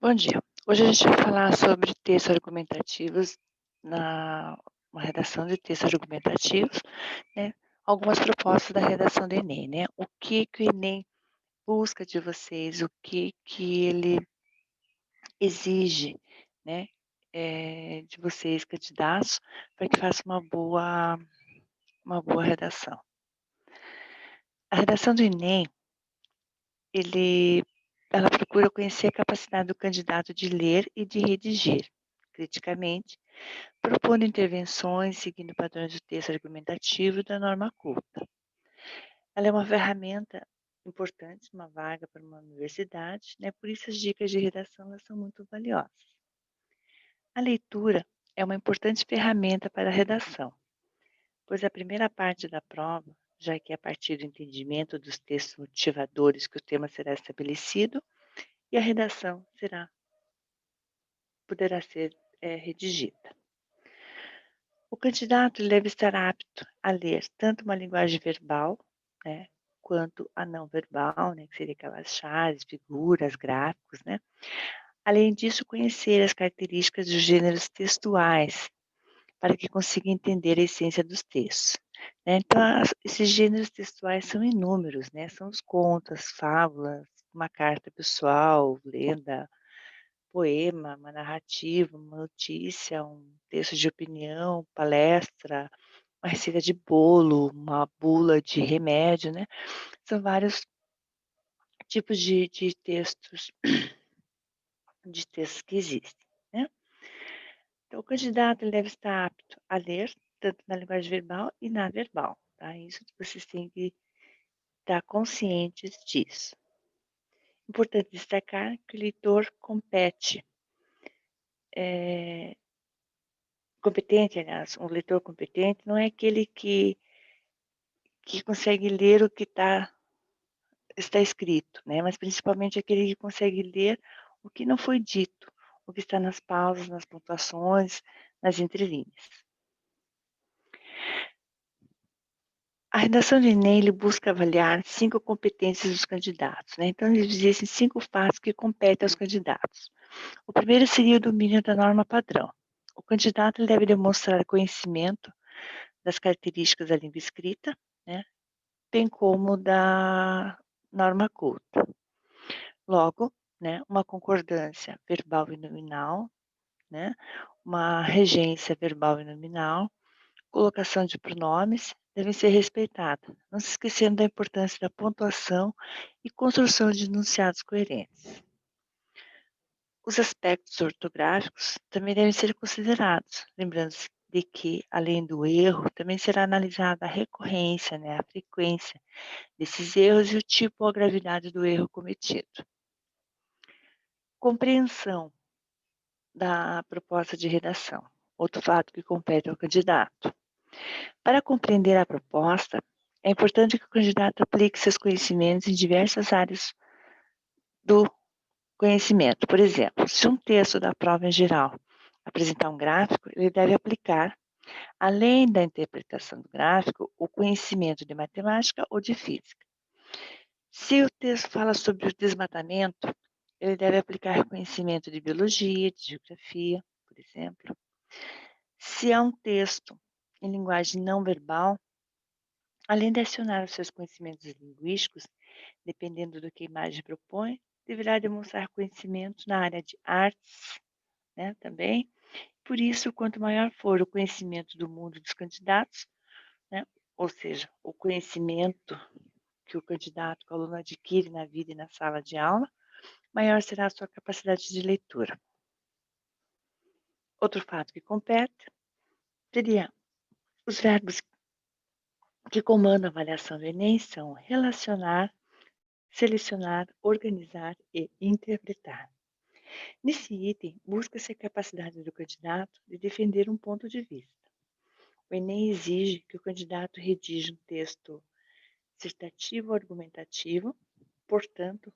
Bom dia. Hoje a gente vai falar sobre textos argumentativos na uma redação de textos argumentativos, né, algumas propostas da redação do Enem, né. O que que o Enem busca de vocês, o que que ele exige, né, de vocês candidatos, para que façam uma boa redação. A redação do Enem, ele ela procura conhecer a capacidade do candidato de ler e de redigir criticamente, propondo intervenções seguindo padrões do texto argumentativo e da norma culta. Ela é uma ferramenta importante, uma vaga para uma universidade, né? Por isso as dicas de redação elas são muito valiosas. A leitura é uma importante ferramenta para a redação, pois a primeira parte da prova, já que é a partir do entendimento dos textos motivadores que o tema será estabelecido, e a redação poderá ser redigida. O candidato ele deve estar apto a ler tanto uma linguagem verbal, né, quanto a não verbal, né, que seria aquelas chaves, figuras, gráficos, né. Além disso, conhecer as características dos gêneros textuais, para que consiga entender a essência dos textos, né. Então, esses gêneros textuais são inúmeros, né, são os contos, fábulas, uma carta pessoal, lenda, poema, uma narrativa, uma notícia, um texto de opinião, palestra, uma receita de bolo, uma bula de remédio, né, são vários tipos de textos que existem, né. Então o candidato ele deve estar apto a ler, tanto na linguagem verbal e na verbal, tá, isso vocês têm que estar conscientes disso. Importante destacar que o leitor competente aliás, um leitor competente não é aquele que consegue ler o que está escrito, né, mas principalmente aquele que consegue ler o que não foi dito, o que está nas pausas, nas pontuações, nas entrelinhas. A redação do Enem ele busca avaliar 5 competências dos candidatos, né, então existem 5 fatos que competem aos candidatos. O primeiro seria o domínio da norma padrão. O candidato ele deve demonstrar conhecimento das características da língua escrita, né, bem como da norma culta. Logo, né, uma concordância verbal e nominal, né, uma regência verbal e nominal, colocação de pronomes devem ser respeitadas, não se esquecendo da importância da pontuação e construção de enunciados coerentes. Os aspectos ortográficos também devem ser considerados, lembrando-se de que, além do erro, também será analisada a recorrência, né, a frequência desses erros e o tipo ou a gravidade do erro cometido. Compreensão da proposta de redação, outro fato que compete ao candidato. Para compreender a proposta, é importante que o candidato aplique seus conhecimentos em diversas áreas do conhecimento. Por exemplo, se um texto da prova em geral apresentar um gráfico, ele deve aplicar, além da interpretação do gráfico, o conhecimento de matemática ou de física. Se o texto fala sobre o desmatamento, ele deve aplicar conhecimento de biologia, de geografia, por exemplo. Se é um texto em linguagem não verbal, além de acionar os seus conhecimentos linguísticos, dependendo do que a imagem propõe, deverá demonstrar conhecimentos na área de artes, né, também. Por isso, quanto maior for o conhecimento do mundo dos candidatos, né, ou seja, o conhecimento que o candidato, que o aluno adquire na vida e na sala de aula, maior será a sua capacidade de leitura. Outro fato que compete seria os verbos que comandam a avaliação do Enem são relacionar, selecionar, organizar e interpretar. Nesse item, busca-se a capacidade do candidato de defender um ponto de vista. O Enem exige que o candidato redija um texto dissertativo ou argumentativo, portanto,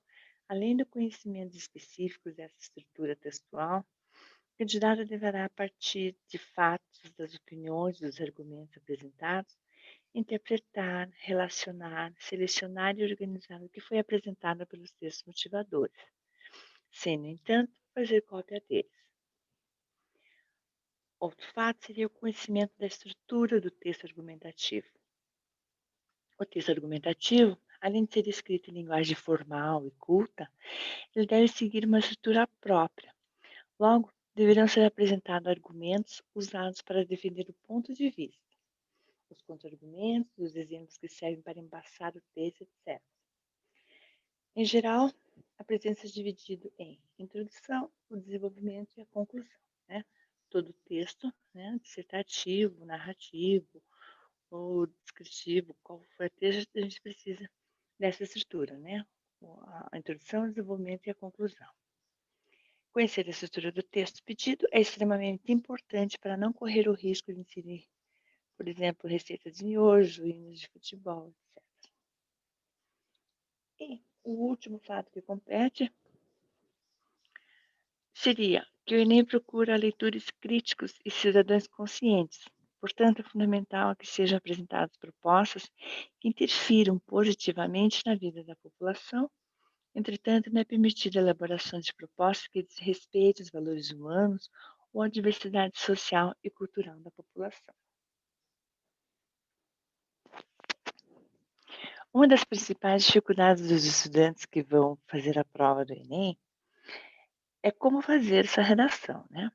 além do conhecimento específico dessa estrutura textual, o candidato deverá, a partir de fatos, das opiniões, dos argumentos apresentados, interpretar, relacionar, selecionar e organizar o que foi apresentado pelos textos motivadores, sem, no entanto, fazer cópia deles. Outro fato seria o conhecimento da estrutura do texto argumentativo. O texto argumentativo, além de ser escrito em linguagem formal e culta, ele deve seguir uma estrutura própria. Logo, deverão ser apresentados argumentos usados para defender o ponto de vista, os contra-argumentos, os exemplos que servem para embasar o texto, etc. Em geral, a presença é dividida em introdução, o desenvolvimento e a conclusão. Né? Todo texto, né, dissertativo, narrativo ou descritivo, qual for o texto, a gente precisa dessa estrutura, né? A introdução, o desenvolvimento e a conclusão. Conhecer a estrutura do texto pedido é extremamente importante para não correr o risco de inserir, por exemplo, receitas de miojo, hinos de futebol, etc. E o último fato que compete seria que o Enem procura leitores críticos e cidadãos conscientes. Portanto, é fundamental que sejam apresentadas propostas que interfiram positivamente na vida da população. Entretanto, não é permitida a elaboração de propostas que desrespeitem os valores humanos ou a diversidade social e cultural da população. Uma das principais dificuldades dos estudantes que vão fazer a prova do Enem é como fazer essa redação, né?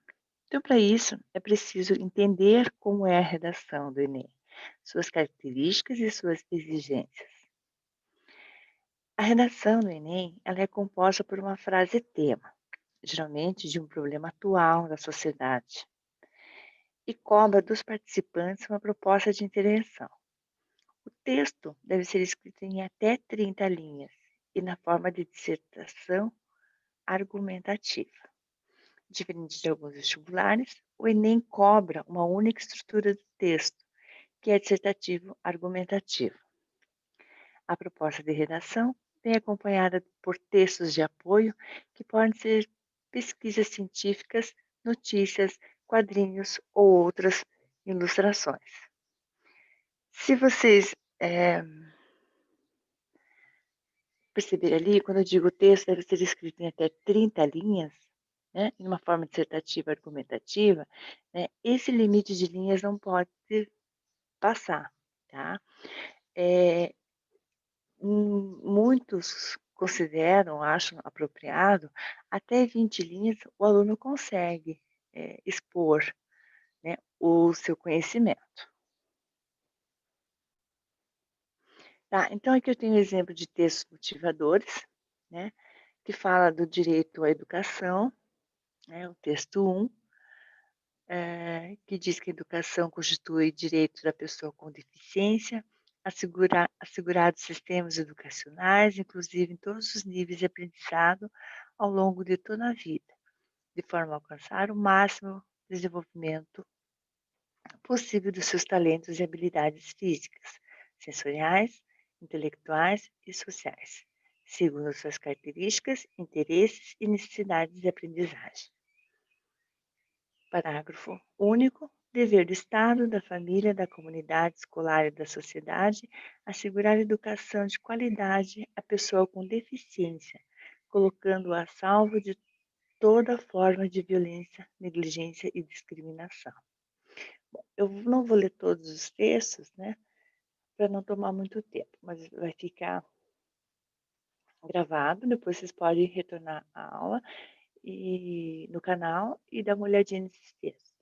Então, para isso, é preciso entender como é a redação do Enem, suas características e suas exigências. A redação do Enem ela é composta por uma frase-tema, geralmente de um problema atual da sociedade, e cobra dos participantes uma proposta de intervenção. O texto deve ser escrito em até 30 linhas e na forma de dissertação argumentativa. Diferente de alguns vestibulares, o Enem cobra uma única estrutura do texto, que é dissertativo-argumentativo. A proposta de redação vem acompanhada por textos de apoio, que podem ser pesquisas científicas, notícias, quadrinhos ou outras ilustrações. Se vocês perceberem ali, quando eu digo texto deve ser escrito em até 30 linhas, né, em uma forma dissertativa argumentativa, né, esse limite de linhas não pode passar, tá? Muitos consideram, acham apropriado, até 20 linhas o aluno consegue expor, né, o seu conhecimento. Tá, então aqui eu tenho um exemplo de textos motivadores, né, que fala do direito à educação, né, o texto 1, que diz que a educação constitui direito da pessoa com deficiência, assegurados sistemas educacionais, inclusive em todos os níveis de aprendizado ao longo de toda a vida, de forma a alcançar o máximo desenvolvimento possível dos seus talentos e habilidades físicas, sensoriais, intelectuais e sociais, segundo suas características, interesses e necessidades de aprendizagem. Parágrafo único. Dever do Estado, da família, da comunidade escolar e da sociedade assegurar educação de qualidade à pessoa com deficiência, colocando-a a salvo de toda forma de violência, negligência e discriminação. Bom, eu não vou ler todos os textos, né, para não tomar muito tempo, mas vai ficar gravado, depois vocês podem retornar à aula e no canal e dar uma olhadinha nesses textos.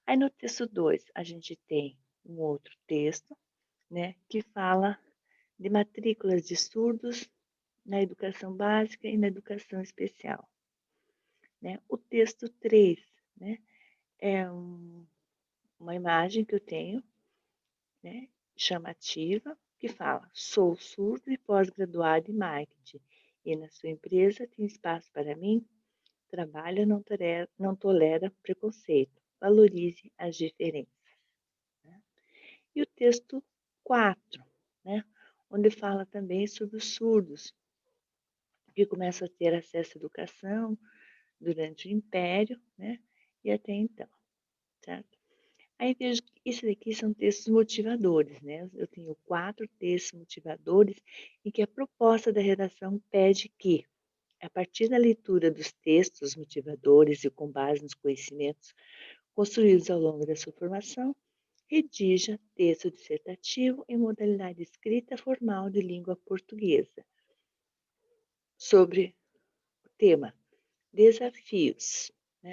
Aí no texto 2, a gente tem um outro texto, né, que fala de matrículas de surdos na educação básica e na educação especial. Né? O texto 3, né, é uma imagem que eu tenho, né, chamativa, que fala: sou surdo e pós-graduado em marketing, e na sua empresa tem espaço para mim? Trabalho não tolera preconceito, valorize as diferenças. Né? E o texto 4, né, onde fala também sobre os surdos, que começam a ter acesso à educação durante o Império, né, e até então, certo? Aí vejo que isso daqui são textos motivadores, né? Eu tenho 4 textos motivadores em que a proposta da redação pede que A partir da leitura dos textos motivadores e com base nos conhecimentos construídos ao longo da sua formação, redija texto dissertativo em modalidade escrita formal de língua portuguesa, sobre o tema Desafios,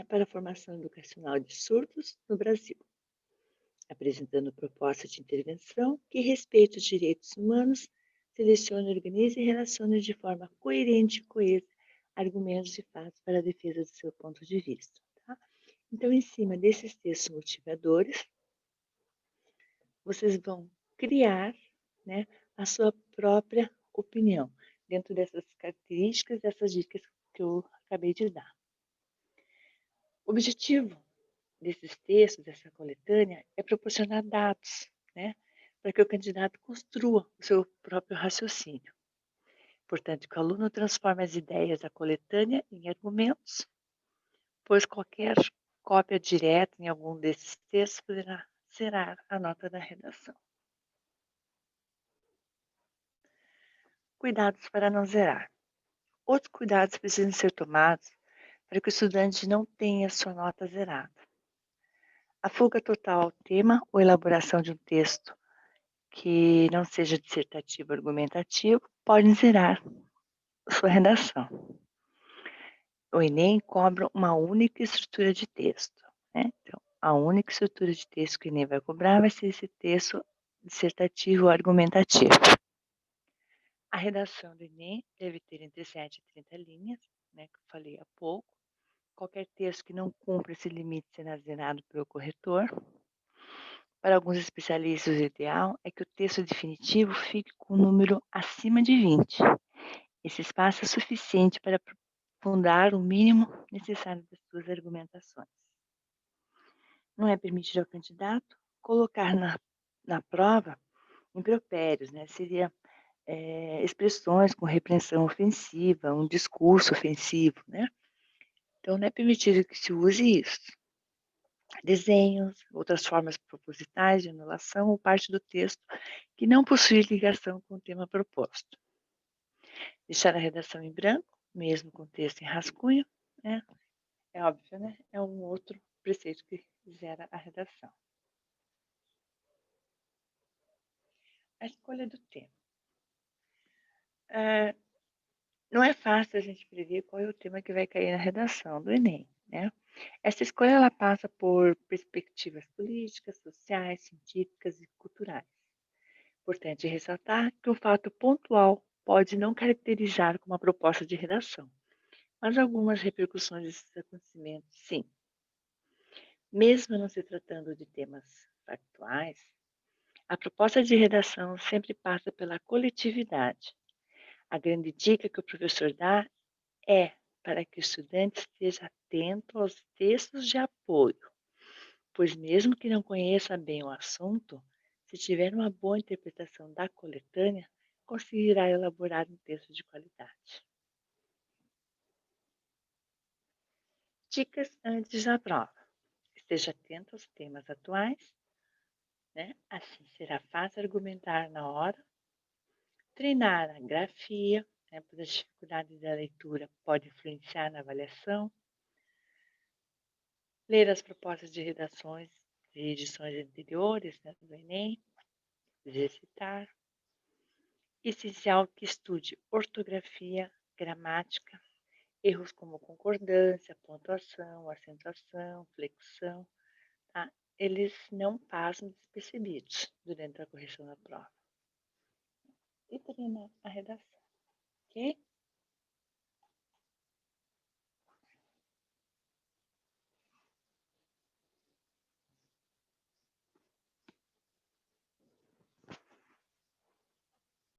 para a formação educacional de surdos no Brasil, apresentando proposta de intervenção que respeite os direitos humanos, selecione, organize e relacione de forma coerente e coesa argumentos e fatos para a defesa do seu ponto de vista. Tá? Então, em cima desses textos motivadores, vocês vão criar, a sua própria opinião, dentro dessas características, dessas dicas que eu acabei de dar. O objetivo desses textos, dessa coletânea, é proporcionar dados, para que o candidato construa o seu próprio raciocínio. Portanto, que o aluno transforme as ideias da coletânea em argumentos, pois qualquer cópia direta em algum desses textos poderá zerar a nota da redação. Cuidados para não zerar. Outros cuidados precisam ser tomados para que o estudante não tenha sua nota zerada. A fuga total ao tema ou elaboração de um texto que não seja dissertativo ou argumentativo pode zerar sua redação. O Enem cobra uma única estrutura de texto. Então, a única estrutura de texto que o Enem vai cobrar vai ser esse texto dissertativo ou argumentativo. A redação do Enem deve ter entre 7 e 30 linhas, que eu falei há pouco. Qualquer texto que não cumpra esse limite será zerado pelo corretor. Para alguns especialistas, o ideal é que o texto definitivo fique com um número acima de 20. Esse espaço é suficiente para aprofundar o mínimo necessário das suas argumentações. Não é permitido ao candidato colocar na prova impropérios, seria expressões com repreensão ofensiva, um discurso ofensivo, Então, não é permitido que se use isso. Desenhos, outras formas propositais de anulação ou parte do texto que não possui ligação com o tema proposto. Deixar a redação em branco, mesmo com o texto em rascunho, é óbvio, É um outro preceito que zera a redação. A escolha do tema. Não é fácil a gente prever qual é o tema que vai cair na redação do Enem, Essa escolha ela passa por perspectivas políticas, sociais, científicas e culturais. Importante ressaltar que o fato pontual pode não caracterizar como uma proposta de redação, mas algumas repercussões desses acontecimentos, sim. Mesmo não se tratando de temas factuais, a proposta de redação sempre passa pela coletividade. A grande dica que o professor dá é para que o estudante esteja atento aos textos de apoio, pois mesmo que não conheça bem o assunto, se tiver uma boa interpretação da coletânea, conseguirá elaborar um texto de qualidade. Dicas antes da prova. Esteja atento aos temas atuais, assim será fácil argumentar na hora. Treinar a grafia, pois as dificuldades da leitura podem influenciar na avaliação. Ler as propostas de redações de edições anteriores do Enem, exercitar. Essencial que estude ortografia, gramática, erros como concordância, pontuação, acentuação, flexão, tá? Eles não passam despercebidos durante a correção da prova. E treinar a redação, ok?